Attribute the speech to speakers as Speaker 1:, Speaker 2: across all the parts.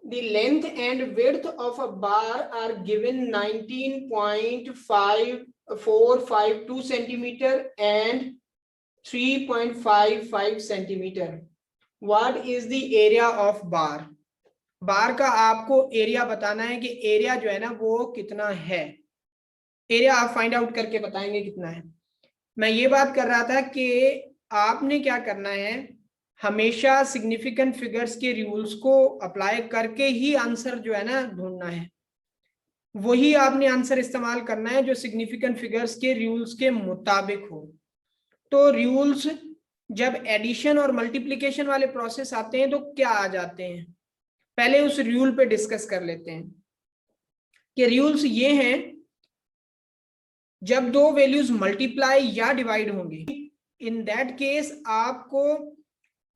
Speaker 1: the length and width of a bar are given 19.5452 centimeter and 3.55 centimeter. What is the area of bar? बार का आपको area बताना है कि area जो है ना वो कितना है। एरिया आप फाइंड आउट करके बताएंगे कितना है। मैं ये बात कर रहा था कि आपने क्या करना है, हमेशा सिग्निफिकेंट फिगर्स के रूल्स को अप्लाई करके ही आंसर जो है ना ढूंढना है। वही आपने आंसर इस्तेमाल करना है जो सिग्निफिकेंट फिगर्स के रूल्स के मुताबिक हो। तो रूल्स जब एडिशन और मल्टीप्लिकेशन वाले प्रोसेस आते हैं तो क्या आ जाते हैं, पहले उस रूल पे डिस्कस कर लेते हैं कि रूल्स ये हैं, जब दो वैल्यूज मल्टीप्लाई या डिवाइड होंगे, इन दैट केस आपको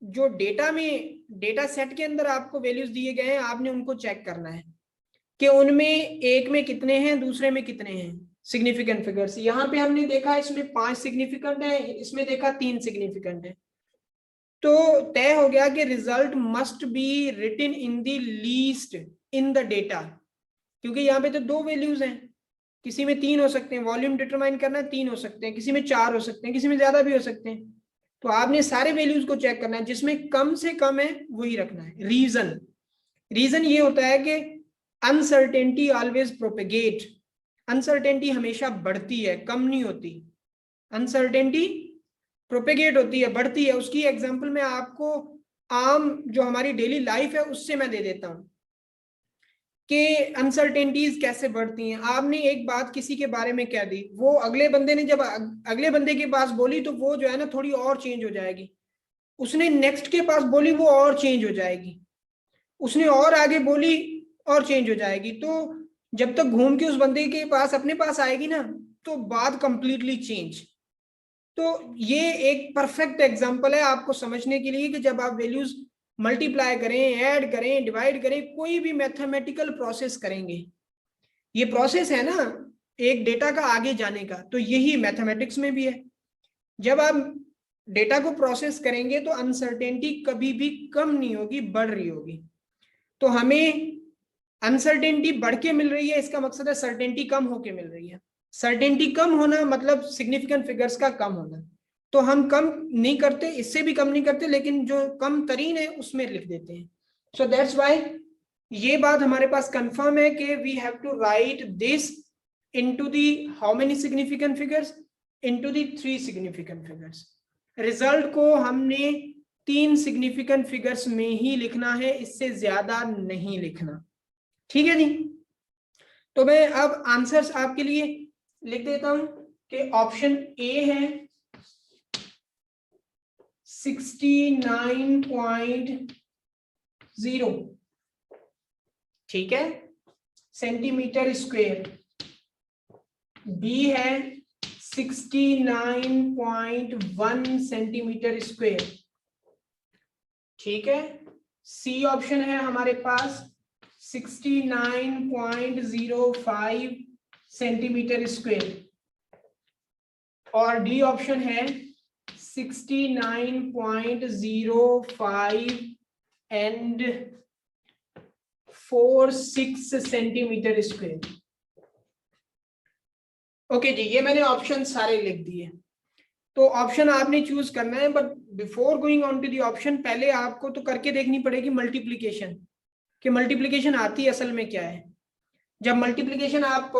Speaker 1: जो डेटा में, डेटा सेट के अंदर आपको वैल्यूज दिए गए हैं, आपने उनको चेक करना है कि उनमें एक में कितने हैं, दूसरे में कितने हैं सिग्निफिकेंट फिगर्स। यहाँ पे हमने देखा इसमें 5 सिग्निफिकेंट है, इसमें देखा 3 सिग्निफिकेंट है। तो तय हो गया कि result must be written in the least in the data, क्योंकि यहाँ पे तो 2 वैल्यूज हैं, किसी में 3 हो सकते हैं, वॉल्यूम डिटरमाइन करना है 3 हो सकते हैं, किसी में 4 हो सकते हैं, किसी में ज्यादा भी हो सकते हैं। तो आपने सारे वैल्यूज को चेक करना है, जिसमें कम से कम है वही रखना है। रीजन ये होता है कि अनसर्टेनिटी ऑलवेज प्रोपेगेट, अनसर्टेनिटी हमेशा बढ़ती है, कम नहीं होती। अनसर्टेनिटी प्रोपेगेट होती है, बढ़ती है। उसकी एग्जांपल मैं आपको आम जो हमारी डेली लाइफ है उससे मैं दे देता हूं कि अनसर्टेनिटीज कैसे बढ़ती हैं। आपने एक बात किसी के बारे में कह दी, वो अगले बंदे ने जब अगले बंदे के पास बोली तो वो जो है ना थोड़ी और चेंज हो जाएगी, उसने नेक्स्ट के पास बोली वो और चेंज हो जाएगी, उसने और आगे बोली और चेंज हो जाएगी। तो जब तक घूम के उस बंदे के पास अपने पास आएगी ना तो बात कंप्लीटली चेंज। तो ये एक परफेक्ट एग्जांपल है आपको समझने के लिए कि जब आप वैल्यूज मल्टीप्लाई करें, ऐड करें, डिवाइड करें, कोई भी मैथमेटिकल प्रोसेस करेंगे, ये प्रोसेस है ना एक डेटा का आगे जाने का, तो यही मैथमेटिक्स में भी है। जब आप डेटा को प्रोसेस करेंगे तो अनसर्टेनिटी कभी भी कम नहीं होगी, बढ़ रही होगी। तो हमें अनसर्टेनिटी बढ़ के मिल रही है, इसका मकसद है सर्टेनिटी कम होके मिल रही है। सर्टेनिटी कम होना मतलब सिग्निफिकेंट फिगर्स का कम होना। तो हम कम नहीं करते, इससे भी कम नहीं करते, लेकिन जो कम तरीन है उसमें लिख देते हैं। सो दैट्स व्हाई ये बात हमारे पास कंफर्म है कि we have to write this into the how many significant figures, into the 3 significant figures. Result को हमने 3 सिग्निफिकेंट फिगर्स में ही लिखना है, इससे ज्यादा नहीं लिखना। ठीक है जी। तो मैं अब आंसर्स आपके लिए लिख देता हूं कि ऑप्शन ए है 69.0, ठीक है, सेंटीमीटर स्क्वायर। बी है 69.1 सेंटीमीटर स्क्वायर, ठीक है। सी ऑप्शन है हमारे पास 69.05 सेंटीमीटर स्क्वायर, और डी ऑप्शन है 69.05 एंड 46 सेंटीमीटर स्क्वायर। ओके जी, ये मैंने ऑप्शन सारे लिख दिए। तो ऑप्शन आपने चूज करना है, but before going on to the option पहले आपको तो करके देखनी पड़ेगी मल्टीप्लिकेशन, कि मल्टीप्लिकेशन आती असल में क्या है। जब मल्टीप्लिकेशन आप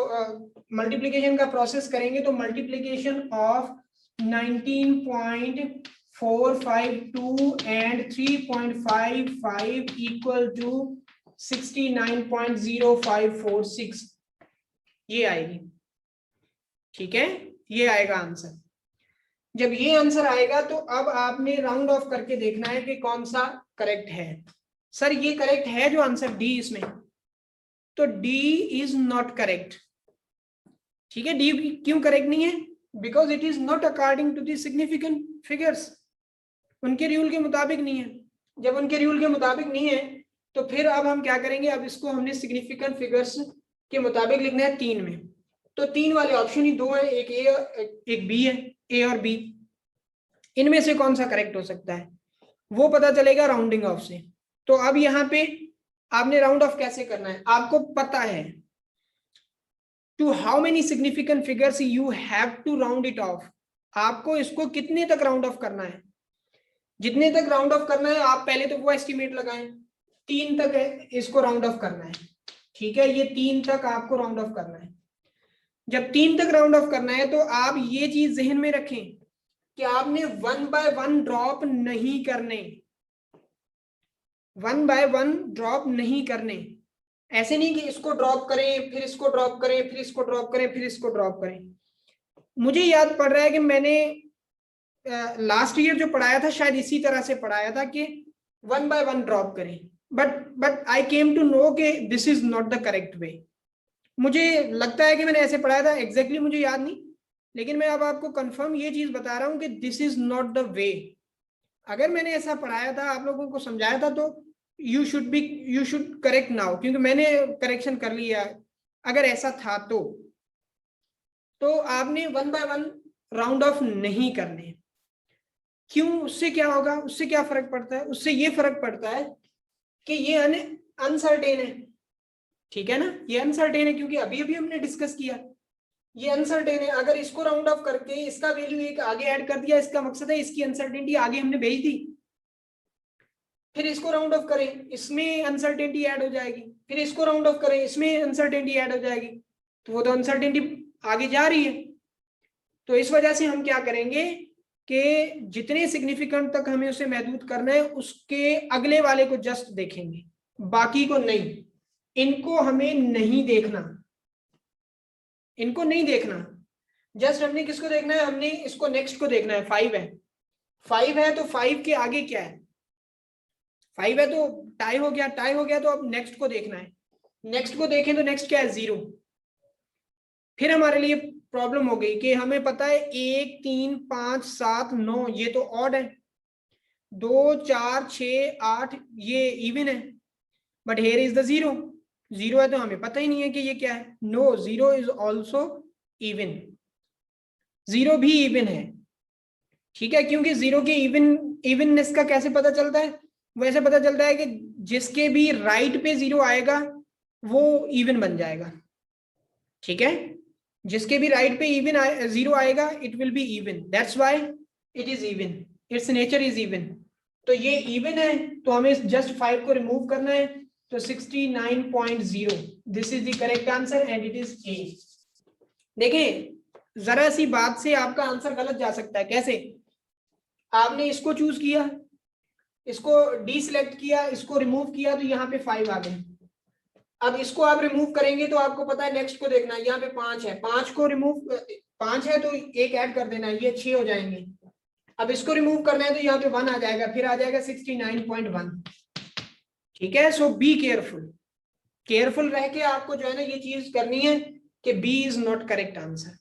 Speaker 1: मल्टीप्लिकेशन का प्रोसेस करेंगे तो multiplication of 19.452 and 3.55 equal to 69.0546 ये आएगी, ठीक है, ये आएगा आंसर। जब ये आंसर आएगा तो अब आपने राउंड ऑफ करके देखना है कि कौन सा करेक्ट है। सर ये करेक्ट है जो आंसर डी इसमें, तो डी इज नॉट करेक्ट, ठीक है। डी क्यों करेक्ट नहीं है? Because it is not according to the significant figures, उनके रूल के मुताबिक नहीं है। जब उनके रूल के मुताबिक नहीं है तो फिर अब हम क्या करेंगे, अब इसको हमने सिग्निफिकेंट फिगर्स के मुताबिक लिखना है 3 में। तो 3 वाले ऑप्शन ही 2 है, एक ए एक बी है, ए और बी। इनमें से कौन सा करेक्ट हो सकता है वो पता चलेगा राउंडिंग ऑफ से। तो अब यहाँ पे आपने राउंड ऑफ कैसे करना है, आपको पता है to how many significant figures you have to round it off, आपको इसको कितने तक राउंड ऑफ करना है, जितने तक राउंड ऑफ करना है आप पहले तो वो एस्टिमेट लगाएं, 3 तक है इसको राउंड ऑफ करना है, ठीक है, ये 3 तक आपको राउंड ऑफ करना है। जब 3 तक राउंड ऑफ करना है तो आप ये चीज जहन में रखें कि आपने 1 बाय 1 ड्रॉप नहीं करने, 1 बाय 1 ड्रॉप नहीं करने, ऐसे नहीं कि इसको ड्रॉप करें फिर इसको ड्रॉप करें फिर इसको ड्रॉप करें फिर इसको ड्रॉप करें। मुझे याद पड़ रहा है कि मैंने लास्ट ईयर जो पढ़ाया था शायद इसी तरह से पढ़ाया था कि 1 बाय 1 ड्रॉप करें, but I came to know कि this is not the correct way. मुझे लगता है कि मैंने ऐसे पढ़ाया था, एग्जैक्टली मुझे याद नहीं, लेकिन मैं अब आपको कंफर्म ये चीज बता रहा हूं कि this is not the way. अगर मैंने ऐसा पढ़ाया था, आप लोगों को समझाया था, तो यू शुड करेक्ट नाउ, क्योंकि मैंने करेक्शन कर लिया। अगर ऐसा था तो आपने 1 बाय 1 राउंड ऑफ नहीं करने। क्यों? उससे क्या होगा, उससे क्या फर्क पड़ता है? उससे ये फर्क पड़ता है कि ये अनसर्टेन है, ठीक है ना, ये अनसर्टेन है क्योंकि अभी अभी हमने डिस्कस किया, ये अनसर्टेन है। अगर इसको राउंड ऑफ करके इसका वैल्यू एक आगे ऐड कर दिया, इसका मकसद है इसकी अनसर्टेनिटी आगे हमने भेज दी, फिर इसको राउंड ऑफ करें इसमें अनसर्टेनिटी ऐड हो जाएगी, फिर इसको राउंड ऑफ करें इसमें अनसर्टेनिटी ऐड हो जाएगी, तो वो तो अनसर्टेनिटी आगे जा रही है। तो इस वजह से हम क्या करेंगे कि जितने सिग्निफिकेंट तक हमें उसे महदूद करना है उसके अगले वाले को जस्ट देखेंगे, बाकी को नहीं। इनको हमें नहीं देखना, इनको नहीं देखना, जस्ट हमने किसको देखना है, हमने इसको नेक्स्ट को देखना है। 5 है, 5 है तो 5 के आगे क्या है, 5 है तो टाई हो गया, टाई हो गया तो अब नेक्स्ट को देखना है। नेक्स्ट को देखें तो नेक्स्ट क्या है, 0। फिर हमारे लिए प्रॉब्लम हो गई कि हमें पता है 1 3 5 7 9 ये तो ऑड है, 2 4 6 8 ये इवन है, बट हेयर इज द 0, 0 है तो हमें पता ही नहीं है कि ये क्या है। नो, 0 इज ऑल्सो इवन, 0 भी इवन है, ठीक है, क्योंकि 0 के इवननेस का कैसे पता चलता है, वैसे पता चलता है कि जिसके भी राइट पे 0 आएगा वो इवन बन जाएगा, ठीक है, जिसके भी राइट पे इवन 0 आएगा it will be even, that's why it is even, it's nature is even. तो ये इवन है तो हमें जस्ट 5 को रिमूव करना है, तो 69.0 this is the correct answer and it is a. देखिए जरा सी बात से आपका आंसर गलत जा सकता है। कैसे? आपने इसको चूज किया, इसको डी सिलेक्ट किया, इसको रिमूव किया तो यहाँ पे 5 आ गए। अब इसको आप रिमूव करेंगे तो आपको पता है नेक्स्ट को देखना है, यहाँ पे 5 है, 5 को रिमूव 5 है तो एक ऐड कर देना है, ये 6 हो जाएंगे। अब इसको रिमूव करना है तो यहाँ पे 1 आ जाएगा, फिर आ जाएगा 69.1, ठीक है। सो बी केयरफुल रह के आपको जो है ना ये चीज करनी है कि B is not correct answer.